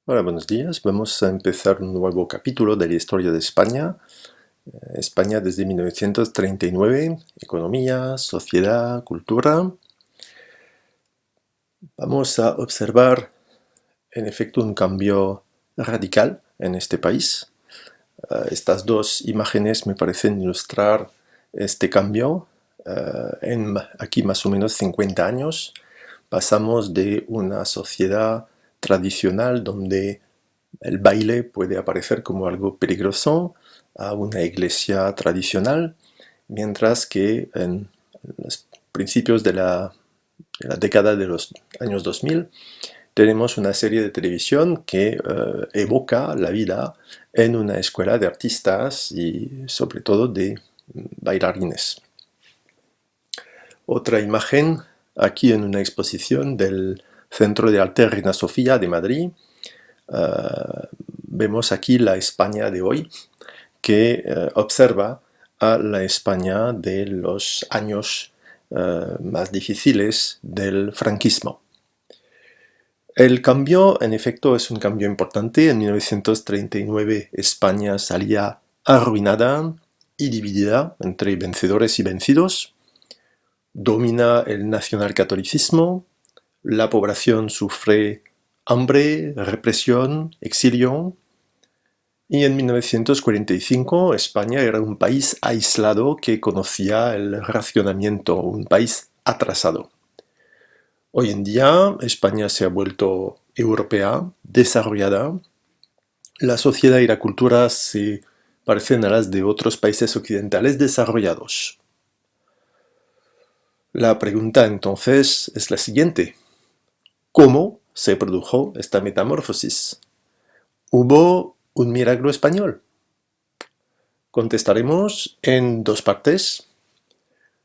Hola, buenos días. Vamos a empezar un nuevo capítulo de la historia de España. España desde 1939, economía, sociedad, cultura. Vamos a observar, en efecto, un cambio radical en este país. Estas dos imágenes me parecen ilustrar este cambio. Aquí más o menos 50 años pasamos de una sociedad tradicional donde el baile puede aparecer como algo peligroso a una iglesia tradicional, mientras que en los principios de la década de los años 2000 tenemos una serie de televisión que evoca la vida en una escuela de artistas y sobre todo de bailarines. Otra imagen aquí en una exposición del Centro de Arte Reina Sofía de Madrid. Vemos aquí la España de hoy, que observa a la España de los años más difíciles del franquismo. El cambio, en efecto, es un cambio importante. En 1939 España salía arruinada y dividida entre vencedores y vencidos. Domina el nacionalcatolicismo, la población sufre hambre, represión, exilio. Y en 1945 España era un país aislado que conocía el racionamiento, un país atrasado. Hoy en día España se ha vuelto europea, desarrollada. La sociedad y la cultura se parecen a las de otros países occidentales desarrollados. La pregunta entonces es la siguiente. ¿Cómo se produjo esta metamorfosis? ¿Hubo un milagro español? Contestaremos en dos partes,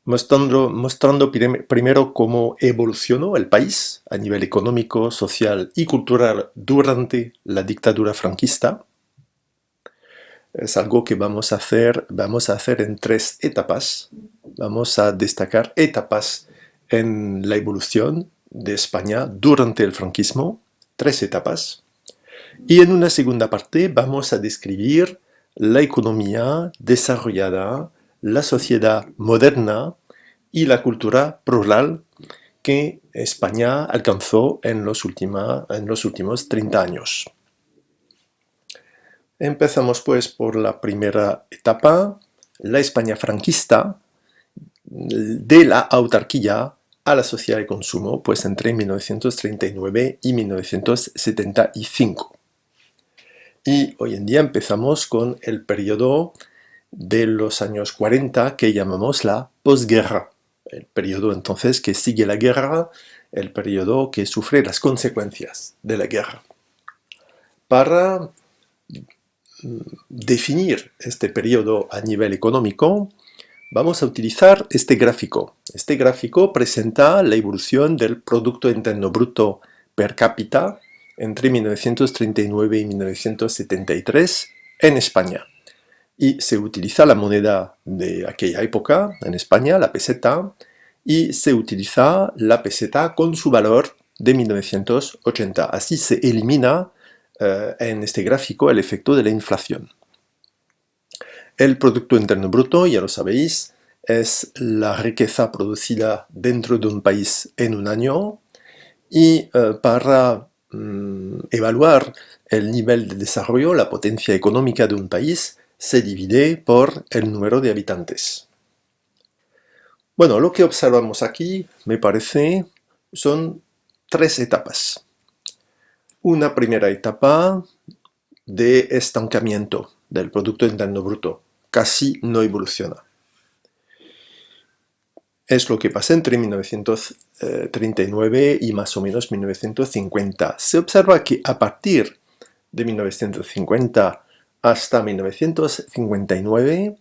mostrando primero cómo evolucionó el país a nivel económico, social y cultural durante la dictadura franquista. Es algo que vamos a hacer en tres etapas. Vamos a destacar etapas en la evolución de España durante el franquismo, tres etapas. Y en una segunda parte vamos a describir la economía desarrollada, la sociedad moderna y la cultura plural que España alcanzó en los últimos 30 años. Empezamos pues por la primera etapa, la España franquista, de la autarquía a la sociedad de consumo, pues entre 1939 y 1975. Y hoy en día empezamos con el periodo de los años 40 que llamamos la posguerra. El periodo entonces que sigue la guerra, el periodo que sufre las consecuencias de la guerra. Para definir este periodo a nivel económico, vamos a utilizar este gráfico. Este gráfico presenta la evolución del Producto Interno Bruto per cápita entre 1939 y 1973 en España. Y se utiliza la moneda de aquella época en España, la peseta, y se utiliza la peseta con su valor de 1980. Así se elimina en este gráfico el efecto de la inflación. El Producto Interno Bruto, ya lo sabéis, es la riqueza producida dentro de un país en un año, y para evaluar el nivel de desarrollo, la potencia económica de un país, se divide por el número de habitantes. Bueno, lo que observamos aquí, me parece, son tres etapas. Una primera etapa de estancamiento del Producto Interno Bruto, casi no evoluciona. Es lo que pasa entre 1939 y más o menos 1950. Se observa que a partir de 1950 hasta 1959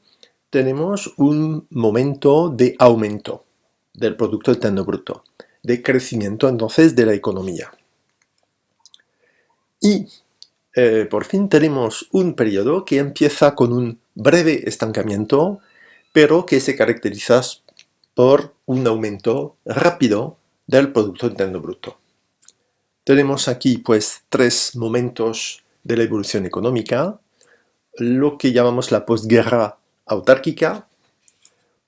tenemos un momento de aumento del Producto Interno Bruto, de crecimiento entonces de la economía. Y por fin tenemos un periodo que empieza con un breve estancamiento, pero que se caracteriza por un aumento rápido del Producto Interno Bruto. Tenemos aquí pues tres momentos de la evolución económica, lo que llamamos la posguerra autárquica,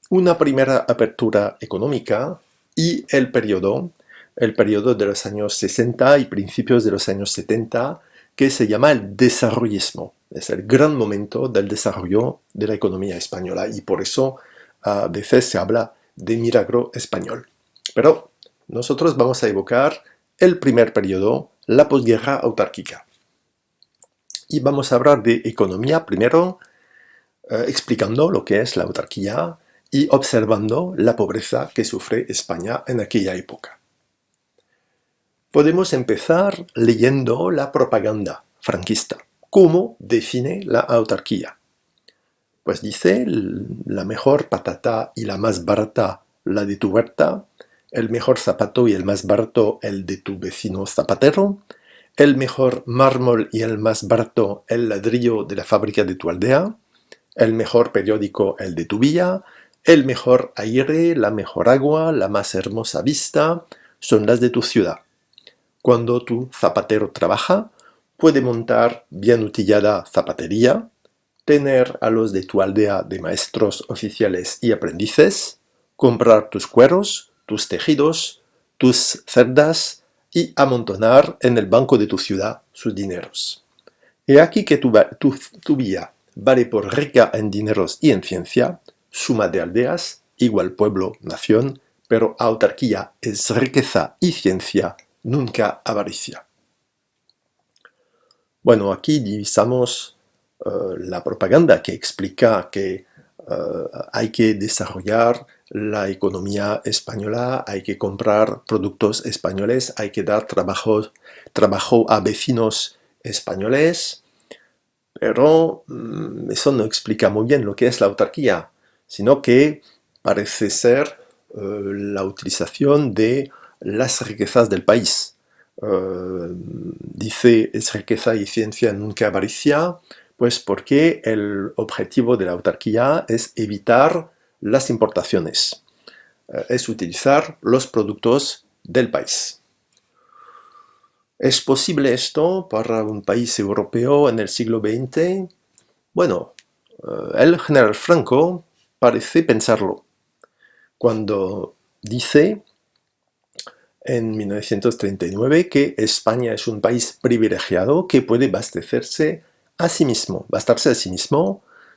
una primera apertura económica y el periodo de los años 60 y principios de los años 70, que se llama el desarrollismo. Es el gran momento del desarrollo de la economía española y por eso a veces se habla de milagro español. Pero nosotros vamos a evocar el primer periodo, la posguerra autárquica. Y vamos a hablar de economía primero, explicando lo que es la autarquía y observando la pobreza que sufre España en aquella época. Podemos empezar leyendo la propaganda franquista. ¿Cómo define la autarquía? Pues dice, la mejor patata y la más barata, la de tu huerta, el mejor zapato y el más barato, el de tu vecino zapatero, el mejor mármol y el más barato, el ladrillo de la fábrica de tu aldea, el mejor periódico, el de tu villa, el mejor aire, la mejor agua, la más hermosa vista, son las de tu ciudad. Cuando tu zapatero trabaja, puede montar bien utillada zapatería, tener a los de tu aldea de maestros oficiales y aprendices, comprar tus cueros, tus tejidos, tus cerdas y amontonar en el banco de tu ciudad sus dineros. He aquí que tu villa vale por rica en dineros y en ciencia, suma de aldeas, igual pueblo, nación, pero autarquía es riqueza y ciencia, nunca avaricia. Bueno, aquí divisamos la propaganda que explica que hay que desarrollar la economía española, hay que comprar productos españoles, hay que dar trabajo a vecinos españoles, pero eso no explica muy bien lo que es la autarquía, sino que parece ser la utilización de las riquezas del país. Dice es riqueza y ciencia nunca avaricia, pues porque el objetivo de la autarquía es evitar las importaciones, es utilizar los productos del país. ¿Es posible esto para un país europeo en el siglo XX? Bueno, el general Franco parece pensarlo, cuando dice en 1939 que España es un país privilegiado que puede bastarse a sí mismo.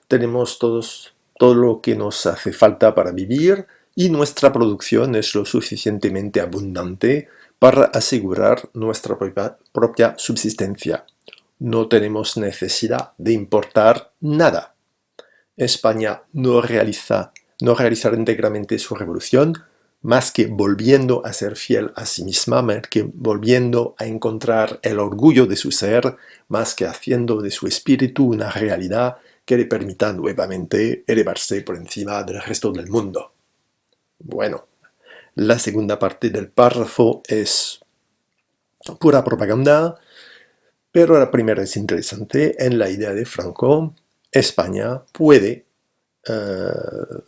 Tenemos todo lo que nos hace falta para vivir y nuestra producción es lo suficientemente abundante para asegurar nuestra propia subsistencia. No tenemos necesidad de importar nada. España no realizará íntegramente su revolución más que volviendo a ser fiel a sí misma, más que volviendo a encontrar el orgullo de su ser, más que haciendo de su espíritu una realidad que le permita nuevamente elevarse por encima del resto del mundo. Bueno, la segunda parte del párrafo es pura propaganda, pero la primera es interesante. En la idea de Franco, España puede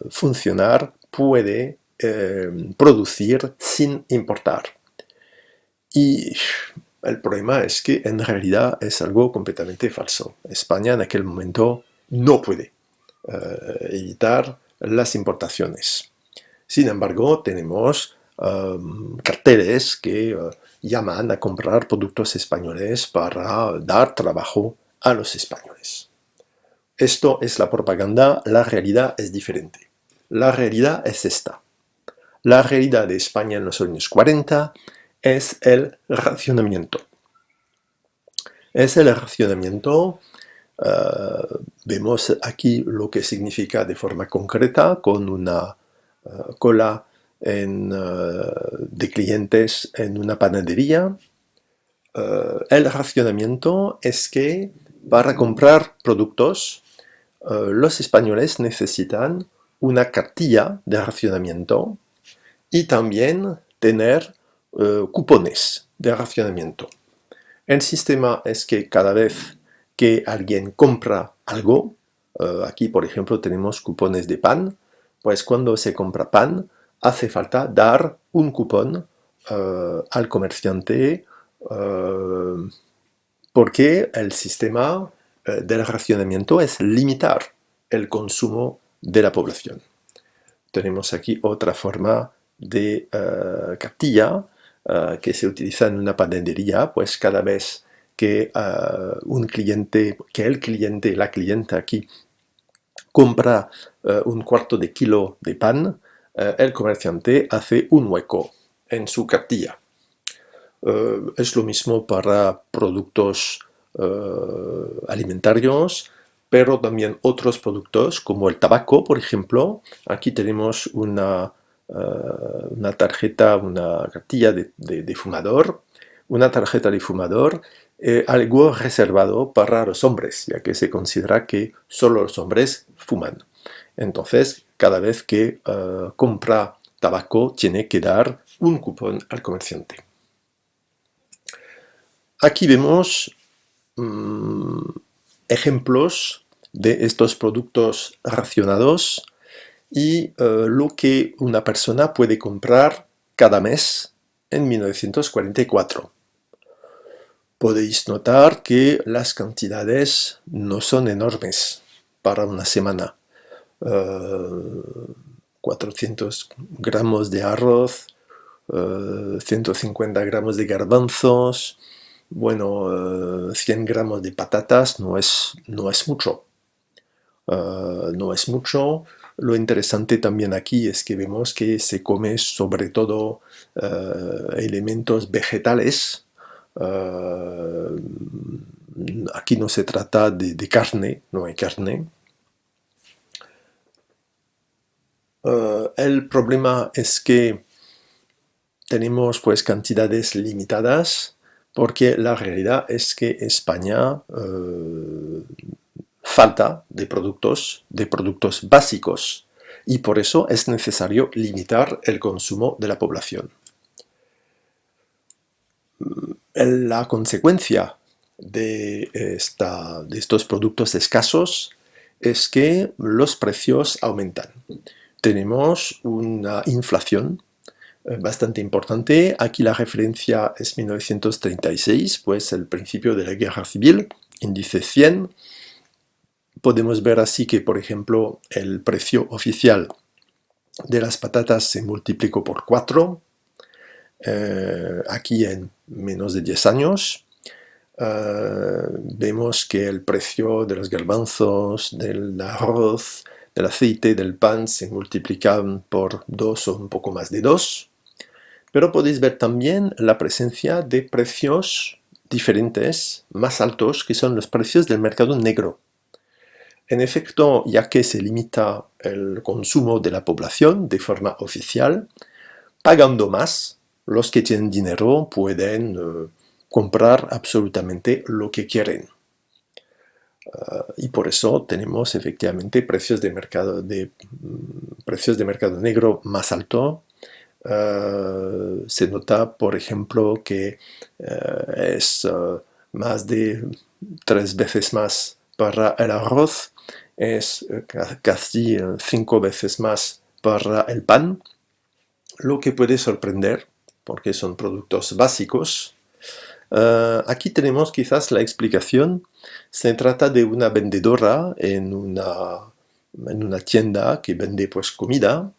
funcionar, puede producir sin importar. Y el problema es que en realidad es algo completamente falso. España en aquel momento no puede evitar las importaciones. Sin embargo, tenemos carteles que llaman a comprar productos españoles para dar trabajo a los españoles. Esto es la propaganda, la realidad es diferente. La realidad es esta. La realidad de España en los años 40 es el racionamiento. Es el racionamiento, vemos aquí lo que significa de forma concreta con una cola de clientes en una panadería. El racionamiento es que para comprar productos los españoles necesitan una cartilla de racionamiento y también tener cupones de racionamiento. El sistema es que cada vez que alguien compra algo, aquí por ejemplo tenemos cupones de pan, pues cuando se compra pan hace falta dar un cupón al comerciante eh, porque el sistema del racionamiento es limitar el consumo de la población. Tenemos aquí otra forma de cartilla que se utiliza en una panadería, pues cada vez que el cliente, la clienta aquí compra un cuarto de kilo de pan, el comerciante hace un hueco en su cartilla. Es lo mismo para productos alimentarios, pero también otros productos como el tabaco, por ejemplo. Aquí tenemos una tarjeta, una cartilla de fumador, una tarjeta de fumador, algo reservado para los hombres, ya que se considera que solo los hombres fuman. Entonces, cada vez que compra tabaco, tiene que dar un cupón al comerciante. Aquí vemos ejemplos de estos productos racionados y lo que una persona puede comprar cada mes en 1944. Podéis notar que las cantidades no son enormes para una semana. 400 gramos de arroz, 150 gramos de garbanzos, bueno, 100 gramos de patatas no es mucho. No es mucho. Lo interesante también aquí es que vemos que se come sobre todo elementos vegetales. Aquí no se trata de carne, no hay carne. El problema es que tenemos pues cantidades limitadas porque la realidad es que España falta de productos básicos y por eso es necesario limitar el consumo de la población. La consecuencia de estos productos escasos es que los precios aumentan. Tenemos una inflación bastante importante. Aquí la referencia es 1936, pues el principio de la guerra civil, índice 100. Podemos ver así que, por ejemplo, el precio oficial de las patatas se multiplicó por 4, aquí en menos de 10 años. Vemos que el precio de los garbanzos, del arroz, del aceite, del pan se multiplican por 2 o un poco más de 2. Pero podéis ver también la presencia de precios diferentes, más altos, que son los precios del mercado negro. En efecto, ya que se limita el consumo de la población de forma oficial, pagando más, los que tienen dinero pueden comprar absolutamente lo que quieren. Y por eso tenemos efectivamente precios de mercado negro más alto. Se nota, por ejemplo, que es más de 3 veces más para el arroz, es casi 5 veces más para el pan, lo que puede sorprender porque son productos básicos. Aquí tenemos quizás la explicación. Se trata de una vendedora en una tienda que vende pues comida,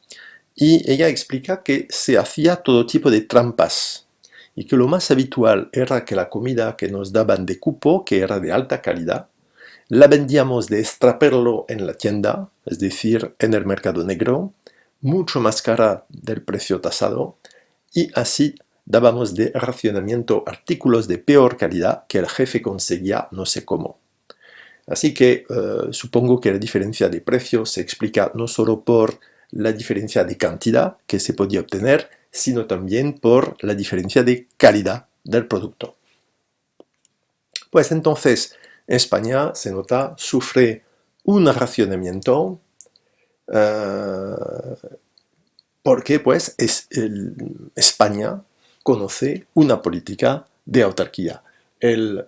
y ella explica que se hacía todo tipo de trampas y que lo más habitual era que la comida que nos daban de cupo, que era de alta calidad, la vendíamos de extraperlo en la tienda, es decir, en el mercado negro, mucho más cara del precio tasado, y así dábamos de racionamiento artículos de peor calidad que el jefe conseguía no sé cómo. Así que supongo que la diferencia de precio se explica no solo por la diferencia de cantidad que se podía obtener, sino también por la diferencia de calidad del producto. Pues entonces, España, se nota, sufre un racionamiento porque pues España conoce una política de autarquía. El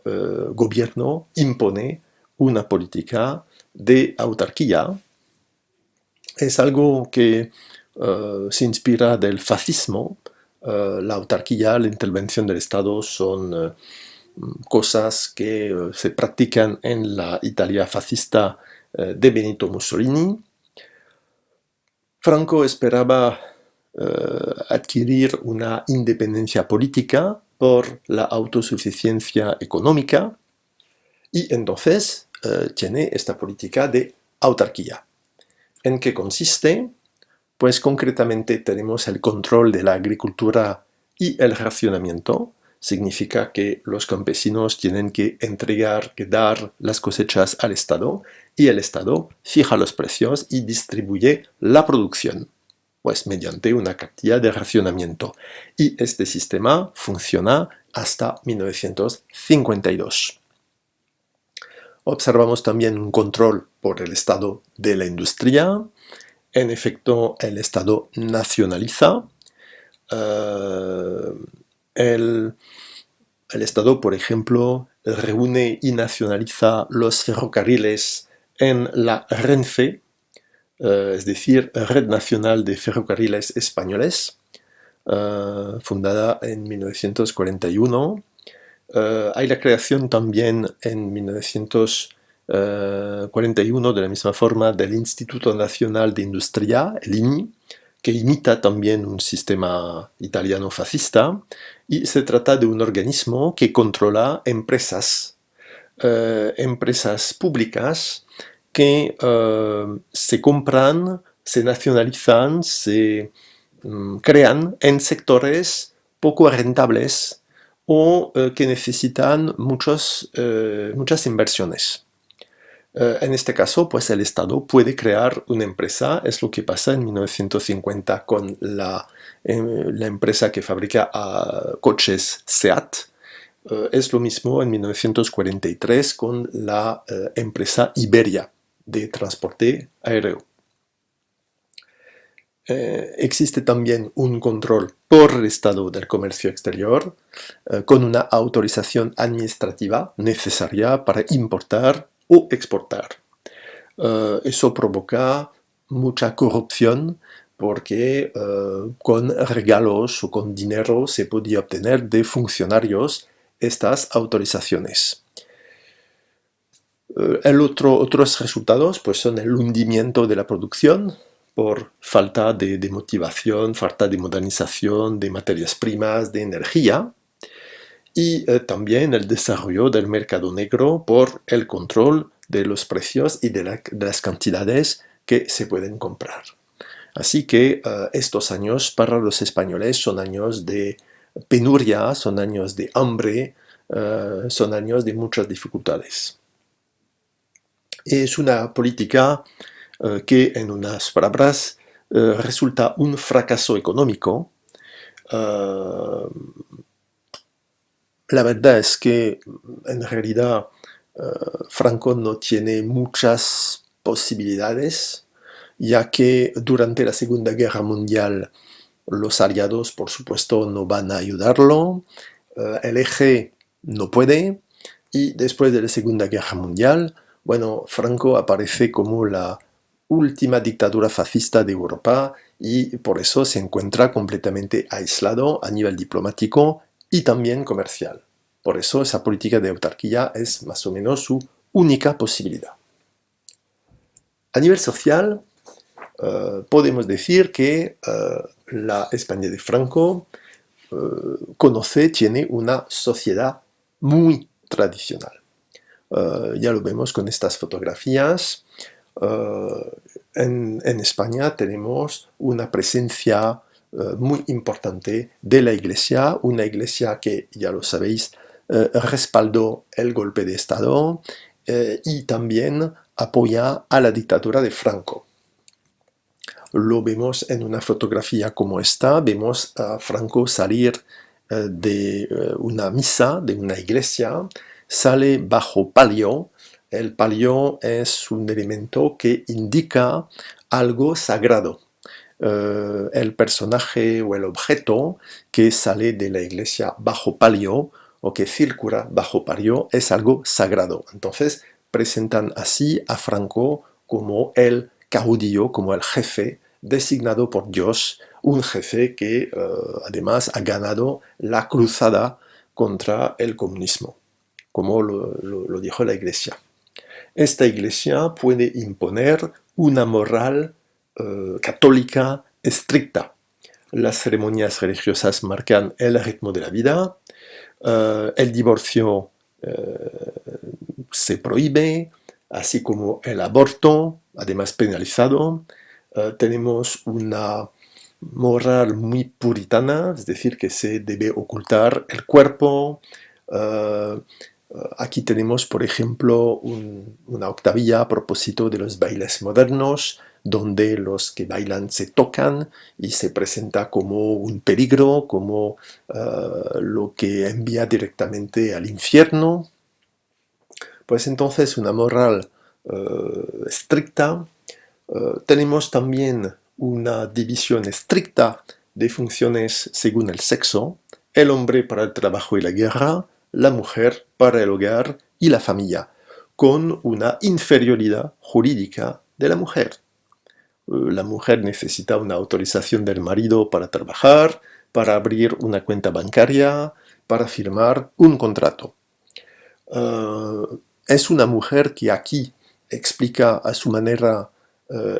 gobierno impone una política de autarquía. Es algo que se inspira del fascismo, La autarquía, la intervención del Estado son cosas que se practican en la Italia fascista de Benito Mussolini. Franco esperaba adquirir una independencia política por la autosuficiencia económica y entonces tiene esta política de autarquía. ¿En qué consiste? Pues concretamente tenemos el control de la agricultura y el racionamiento. Significa que los campesinos tienen que entregar, que dar las cosechas al Estado y el Estado fija los precios y distribuye la producción, pues mediante una cartilla de racionamiento. Y este sistema funciona hasta 1952. Observamos también un control por el Estado de la industria. En efecto, el Estado nacionaliza. El Estado, por ejemplo, reúne y nacionaliza los ferrocarriles en la Renfe, es decir, Red Nacional de Ferrocarriles Españoles, fundada en 1941. Hay la creación también en 1941 de la misma forma del Instituto Nacional de Industria, el INI, que imita también un sistema italiano fascista, y se trata de un organismo que controla empresas públicas que se compran, se nacionalizan, se crean en sectores poco rentables o que necesitan muchas inversiones. En este caso, pues el Estado puede crear una empresa, es lo que pasa en 1950 con la empresa que fabrica coches SEAT. Es lo mismo en 1943 con la empresa Iberia de transporte aéreo. Existe también un control por el Estado del comercio exterior con una autorización administrativa necesaria para importar o exportar. Eso provoca mucha corrupción porque con regalos o con dinero se podía obtener de funcionarios estas autorizaciones. Otros resultados pues, son el hundimiento de la producción por falta de motivación, falta de modernización, de materias primas, de energía, y también el desarrollo del mercado negro por el control de los precios y de las cantidades que se pueden comprar. Así que estos años para los españoles son años de penuria, son años de hambre, son años de muchas dificultades. Es una política que, en unas palabras, resulta un fracaso económico. La verdad es que en realidad Franco no tiene muchas posibilidades, ya que durante la Segunda Guerra Mundial los aliados, por supuesto, no van a ayudarlo, el eje no puede, y después de la Segunda Guerra Mundial, bueno, Franco aparece como la última dictadura fascista de Europa y por eso se encuentra completamente aislado a nivel diplomático y también comercial. Por eso esa política de autarquía es más o menos su única posibilidad. A nivel social, podemos decir que la España de Franco tiene una sociedad muy tradicional. Ya lo vemos con estas fotografías. En España tenemos una presencia muy importante de la Iglesia, una Iglesia que, ya lo sabéis, respaldó el golpe de Estado y también apoya a la dictadura de Franco. Lo vemos en una fotografía como esta, vemos a Franco salir de una misa, de una iglesia, sale bajo palio. El palio es un elemento que indica algo sagrado. El personaje o el objeto que sale de la iglesia bajo palio o que circula bajo palio es algo sagrado. Entonces presentan así a Franco como el caudillo, como el jefe designado por Dios un jefe que además ha ganado la cruzada contra el comunismo, como lo dijo la Iglesia. Esta Iglesia puede imponer una moral católica estricta. Las ceremonias religiosas marcan el ritmo de la vida, el divorcio se prohíbe, así como el aborto, además penalizado. Tenemos una moral muy puritana, es decir, que se debe ocultar el cuerpo. Uh, Aquí tenemos, por ejemplo, una octavilla a propósito de los bailes modernos, donde los que bailan se tocan y se presenta como un peligro, como lo que envía directamente al infierno. Pues entonces una moral estricta. Tenemos también una división estricta de funciones según el sexo, el hombre para el trabajo y la guerra, la mujer para el hogar y la familia, con una inferioridad jurídica de la mujer. La mujer necesita una autorización del marido para trabajar, para abrir una cuenta bancaria, para firmar un contrato. Es una mujer que aquí explica a su manera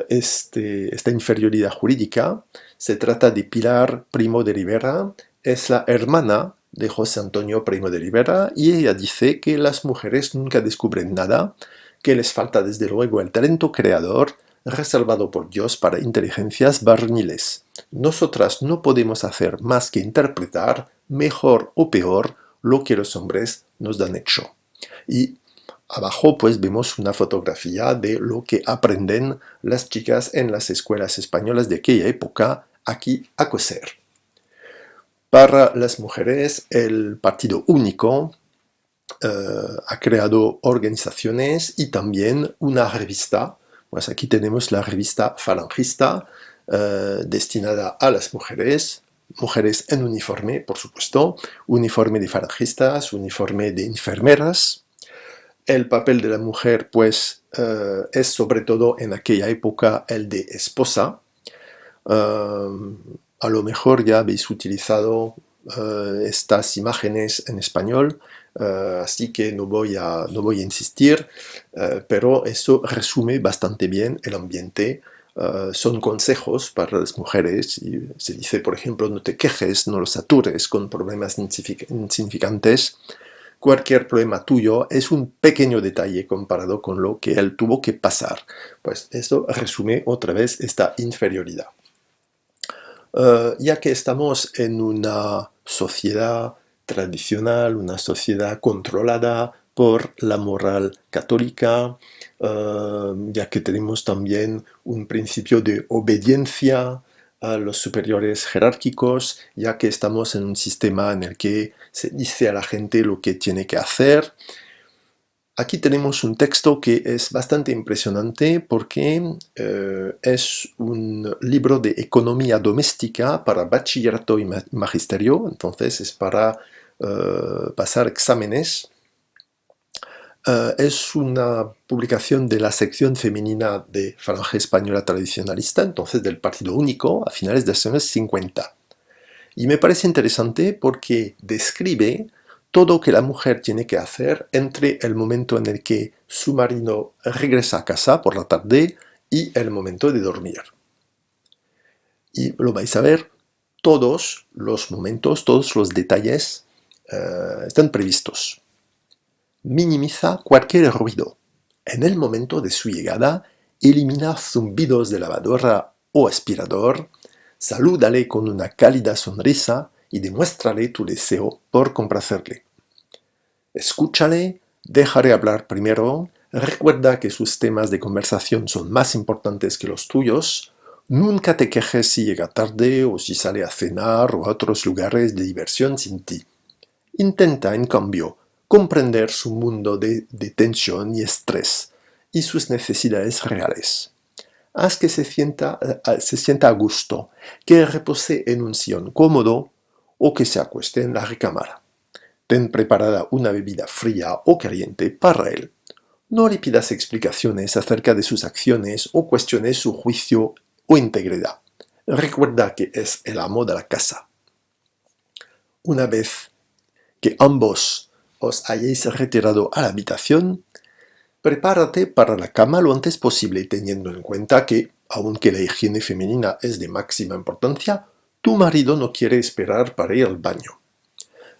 esta inferioridad jurídica. Se trata de Pilar Primo de Rivera, es la hermana de José Antonio Primo de Rivera y ella dice que las mujeres nunca descubren nada, que les falta desde luego el talento creador reservado por Dios para inteligencias varoniles. Nosotras no podemos hacer más que interpretar, mejor o peor, lo que los hombres nos han hecho. Y abajo pues vemos una fotografía de lo que aprenden las chicas en las escuelas españolas de aquella época aquí a coser. Para las mujeres el Partido Único ha creado organizaciones y también una revista. Pues aquí tenemos la revista falangista destinada a las mujeres en uniforme, por supuesto, uniforme de falangistas, uniforme de enfermeras. El papel de la mujer, pues, es sobre todo en aquella época el de esposa. A lo mejor ya habéis utilizado estas imágenes en español, así que no voy a insistir, pero eso resume bastante bien el ambiente. Son consejos para las mujeres y se dice, por ejemplo, no te quejes, no los satures con problemas insignificantes. Cualquier problema tuyo es un pequeño detalle comparado con lo que él tuvo que pasar. Pues esto resume otra vez esta inferioridad. Ya que estamos en una sociedad tradicional, una sociedad controlada por la moral católica, ya que tenemos también un principio de obediencia a los superiores jerárquicos, ya que estamos en un sistema en el que se dice a la gente lo que tiene que hacer. Aquí tenemos un texto que es bastante impresionante porque es un libro de economía doméstica para bachillerato y magisterio, entonces es para pasar exámenes. Es una publicación de la sección femenina de Falange Española Tradicionalista, entonces del Partido Único, a finales de los años 50. Y me parece interesante porque describe todo lo que la mujer tiene que hacer entre el momento en el que su marido regresa a casa por la tarde y el momento de dormir. Y lo vais a ver, todos los momentos, todos los detalles están previstos. Minimiza cualquier ruido. En el momento de su llegada, elimina zumbidos de lavadora o aspirador, salúdale con una cálida sonrisa y demuéstrale tu deseo por complacerle. Escúchale, déjale hablar primero, recuerda que sus temas de conversación son más importantes que los tuyos, nunca te quejes si llega tarde o si sale a cenar o a otros lugares de diversión sin ti. Intenta, en cambio, comprender su mundo de tensión y estrés y sus necesidades reales. Haz que se sienta a gusto, que repose en un sillón cómodo o que se acueste en la recámara. Ten preparada una bebida fría o caliente para él. No le pidas explicaciones acerca de sus acciones o cuestiones su juicio o integridad. recuerda que es el amo de la casa. Una vez que ambos os hayáis retirado a la habitación, prepárate para la cama lo antes posible, teniendo en cuenta que, aunque la higiene femenina es de máxima importancia, tu marido no quiere esperar para ir al baño.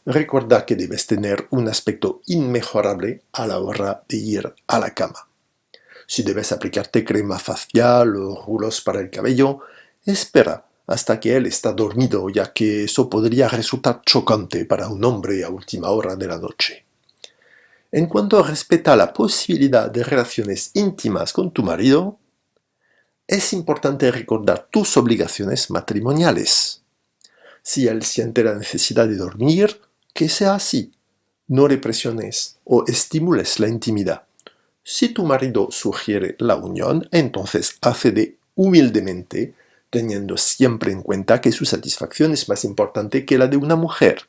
Recuerda que debes tener un aspecto inmejorable a la hora de ir a la cama. Si debes aplicarte crema facial o rulos para el cabello, espera hasta que él está dormido, ya que eso podría resultar chocante para un hombre a última hora de la noche. En cuanto respecta a la posibilidad de relaciones íntimas con tu marido, es importante recordar tus obligaciones matrimoniales. Si él siente la necesidad de dormir, que sea así. No le presiones o estimules la intimidad. Si tu marido sugiere la unión, entonces accede humildemente, teniendo siempre en cuenta que su satisfacción es más importante que la de una mujer.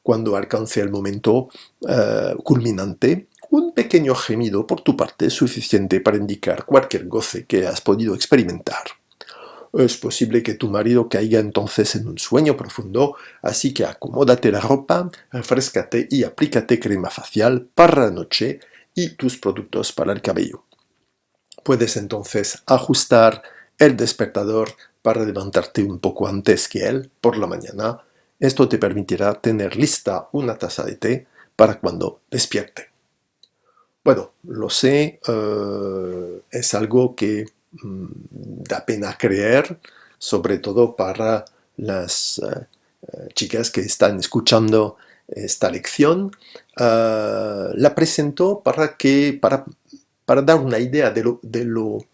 Cuando alcance el momento culminante, un pequeño gemido por tu parte es suficiente para indicar cualquier goce que has podido experimentar. Es posible que tu marido caiga entonces en un sueño profundo, así que acomódate la ropa, refréscate y aplícate crema facial para la noche y tus productos para el cabello. Puedes entonces ajustar el despertador para levantarte un poco antes que él por la mañana. Esto te permitirá tener lista una taza de té para cuando despierte. Bueno, lo sé, es algo que da pena creer, sobre todo para las chicas que están escuchando esta lección. La presento para dar una idea de lo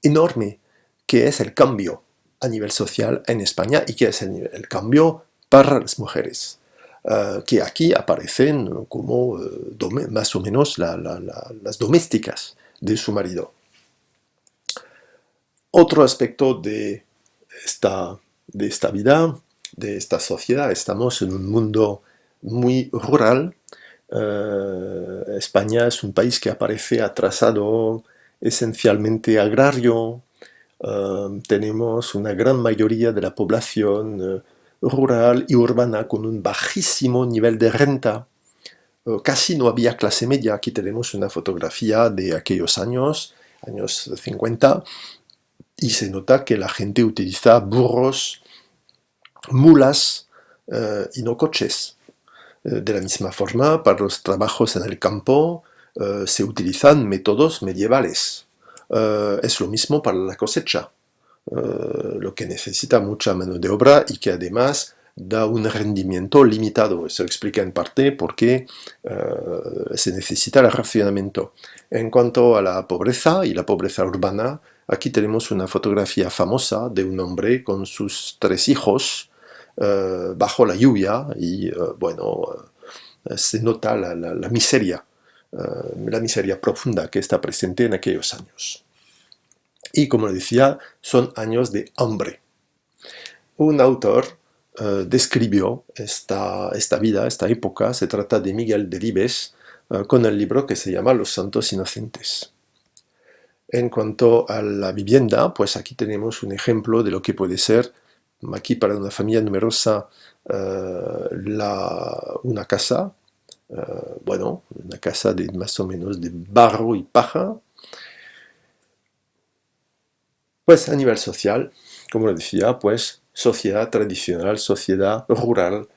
enorme que es el cambio a nivel social en España y que es el cambio para las mujeres, que aquí aparecen como más o menos las domésticas de su marido. Otro aspecto de esta vida, de esta sociedad, estamos en un mundo muy rural. España es un país que aparece atrasado, esencialmente agrario. Tenemos una gran mayoría de la población rural y urbana con un bajísimo nivel de renta. Casi no había clase media. Aquí tenemos una fotografía de aquellos años 50, y se nota que la gente utiliza burros, mulas y no coches. De la misma forma, para los trabajos en el campo se utilizan métodos medievales. Es lo mismo para la cosecha, lo que necesita mucha mano de obra y que además da un rendimiento limitado. Eso explica en parte por qué se necesita el racionamiento. En cuanto a la pobreza y la pobreza urbana, aquí tenemos una fotografía famosa de un hombre con sus 3 hijos bajo la lluvia y se nota la miseria profunda que está presente en aquellos años. Y como decía, son años de hambre. Un autor describió esta vida, esta época. Se trata de Miguel Delibes, con el libro que se llama Los Santos Inocentes. En cuanto a la vivienda, pues aquí tenemos un ejemplo de lo que puede ser, aquí para una familia numerosa, una casa, una casa de más o menos de barro y paja. Pues a nivel social, como lo decía, pues sociedad tradicional, sociedad rural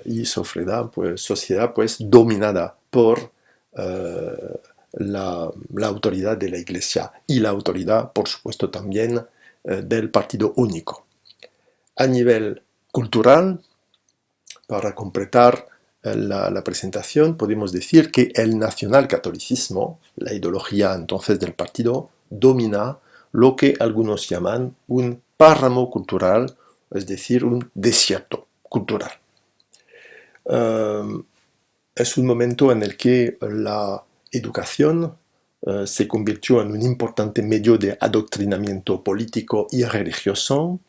y sociedad pues dominada por la autoridad de la Iglesia y la autoridad, por supuesto, también del partido único. A nivel cultural, para completar la presentación, podemos decir que el nacionalcatolicismo, la ideología entonces del partido, domina lo que algunos llaman un páramo cultural, es decir, un desierto cultural. Es un momento en el que la educación se convirtió en un importante medio de adoctrinamiento político y religioso.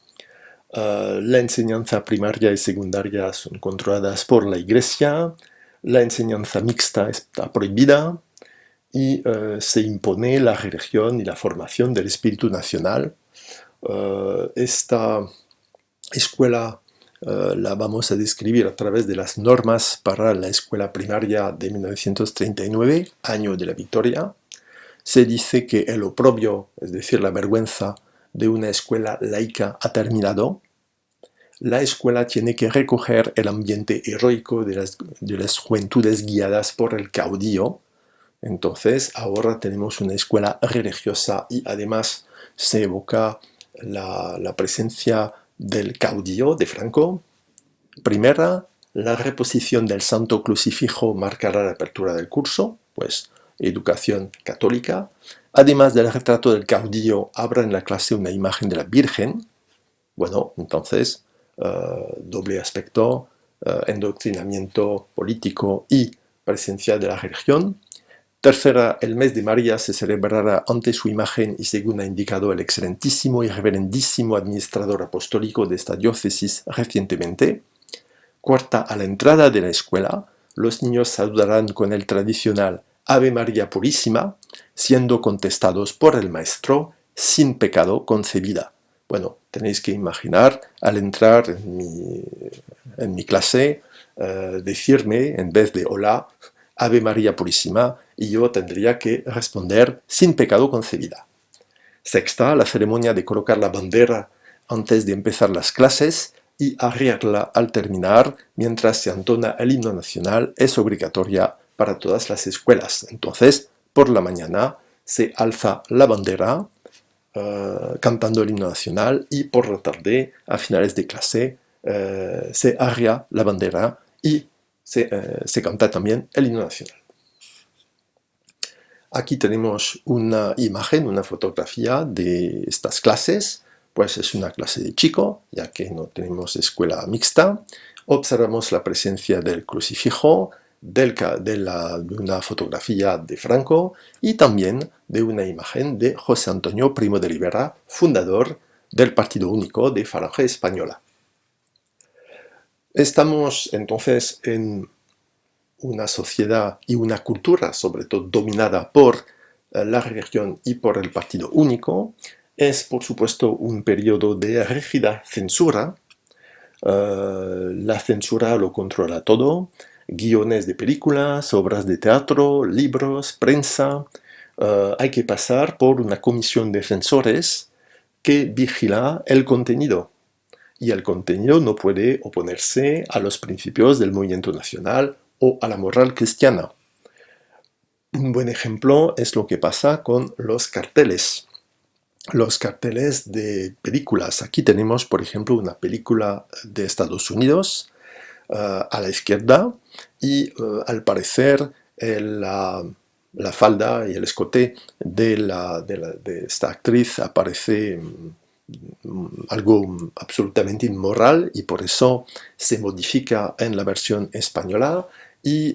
La enseñanza primaria y secundaria son controladas por la Iglesia, la enseñanza mixta está prohibida y se impone la religión y la formación del espíritu nacional. Esta escuela la vamos a describir a través de las normas para la escuela primaria de 1939, año de la victoria. Se dice que el oprobio, es decir, la vergüenza de una escuela laica ha terminado. La escuela tiene que recoger el ambiente heroico de las juventudes guiadas por el caudillo. Entonces, ahora tenemos una escuela religiosa y además se evoca la presencia del caudillo de Franco. Primera, la reposición del Santo Crucifijo marcará la apertura del curso, pues educación católica. Además del retrato del caudillo, habrá en la clase una imagen de la Virgen. Bueno, entonces, doble aspecto, endoctrinamiento político y presencia de la religión. Tercera, el mes de María se celebrará ante su imagen y según ha indicado el excelentísimo y reverendísimo administrador apostólico de esta diócesis recientemente. Cuarta, a la entrada de la escuela, los niños saludarán con el tradicional Ave María Purísima, siendo contestados por el maestro, sin pecado concebida. Bueno, tenéis que imaginar al entrar en mi clase, decirme en vez de hola, Ave María Purísima, y yo tendría que responder sin pecado concebida. Sexta, la ceremonia de colocar la bandera antes de empezar las clases y arriarla al terminar mientras se entona el himno nacional es obligatoria para todas las escuelas. Entonces, por la mañana se alza la bandera cantando el himno nacional y por la tarde, a finales de clase, se arria la bandera y se canta también el himno nacional. Aquí tenemos una imagen, una fotografía de estas clases. Pues es una clase de chico, ya que no tenemos escuela mixta. Observamos la presencia del crucifijo, de una fotografía de Franco y también de una imagen de José Antonio Primo de Rivera, fundador del Partido Único de Falange Española. Estamos entonces en una sociedad y una cultura, sobre todo dominada por la religión y por el Partido Único. Es, por supuesto, un periodo de rígida censura. La censura lo controla todo. Guiones de películas, obras de teatro, libros, prensa. Hay que pasar por una comisión de censores que vigila el contenido. Y el contenido no puede oponerse a los principios del movimiento nacional o a la moral cristiana. Un buen ejemplo es lo que pasa con los carteles. Los carteles de películas. Aquí tenemos, por ejemplo, una película de Estados Unidos a la izquierda y al parecer la falda y el escote de esta actriz aparece algo absolutamente inmoral y por eso se modifica en la versión española y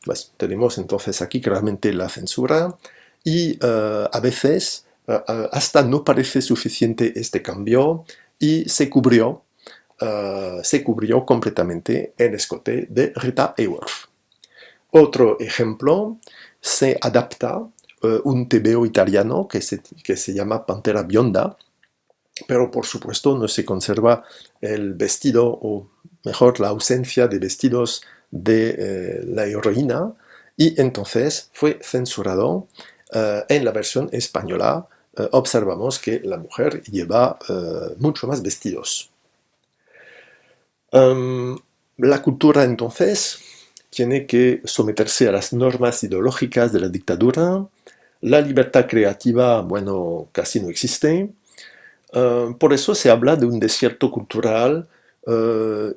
pues, tenemos entonces aquí claramente la censura y a veces hasta no parece suficiente este cambio y se cubrió completamente el escote de Rita Hayworth. Otro ejemplo, se adapta un TVO italiano que se llama Pantera Bionda, pero por supuesto no se conserva el vestido, o mejor la ausencia de vestidos de la heroína, y entonces fue censurado. En la versión española observamos que la mujer lleva mucho más vestidos. La cultura entonces tiene que someterse a las normas ideológicas de la dictadura. La libertad creativa, bueno, casi no existe. Por eso se habla de un desierto cultural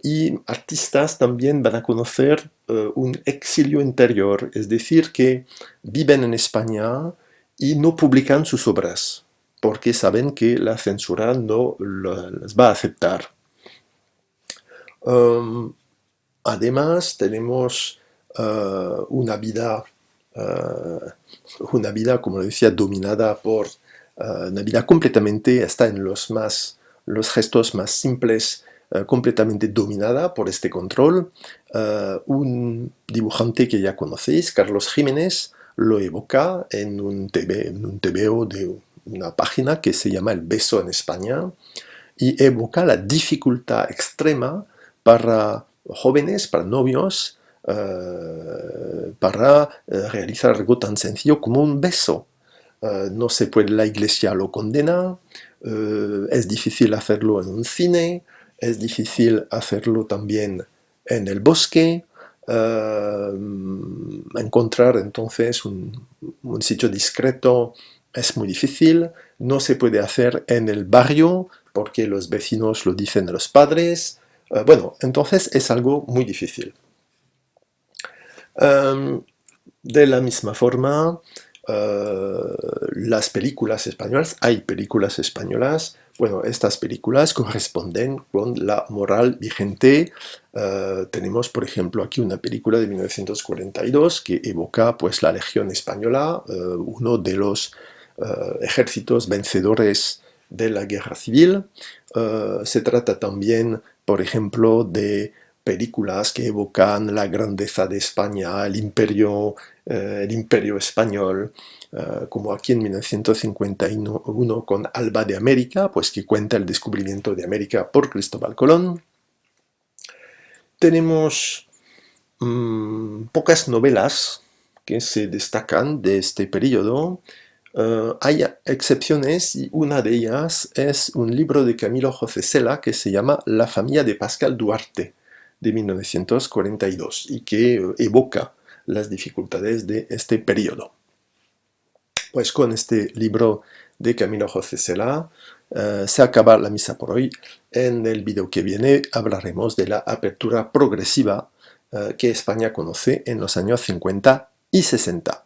y artistas también van a conocer un exilio interior, es decir, que viven en España y no publican sus obras, porque saben que la censura no las va a aceptar. Además, tenemos una vida, como decía, dominada por una vida completamente, está en los gestos más simples, completamente dominada por este control. Un dibujante que ya conocéis, Carlos Jiménez, lo evoca en un TVO de una página que se llama El Beso en España y evoca la dificultad extrema para jóvenes, para novios, para realizar algo tan sencillo como un beso. No se puede, la iglesia lo condena, es difícil hacerlo en un cine, es difícil hacerlo también en el bosque. Encontrar entonces un sitio discreto es muy difícil, no se puede hacer en el barrio porque los vecinos lo dicen a los padres. Bueno, entonces es algo muy difícil. De la misma forma, las películas españolas, hay películas españolas, bueno, estas películas corresponden con la moral vigente. Tenemos, por ejemplo, aquí una película de 1942 que evoca pues, la Legión Española, uno de los ejércitos vencedores de la Guerra Civil. Se trata también, por ejemplo, de películas que evocan la grandeza de España, el imperio español, como aquí en 1951 con Alba de América, pues que cuenta el descubrimiento de América por Cristóbal Colón. Tenemos pocas novelas que se destacan de este periodo. Hay excepciones y una de ellas es un libro de Camilo José Cela que se llama La familia de Pascal Duarte, de 1942, y que evoca las dificultades de este periodo. Pues con este libro de Camilo José Cela se acaba la misa por hoy. En el vídeo que viene hablaremos de la apertura progresiva que España conoce en los años 50 y 60.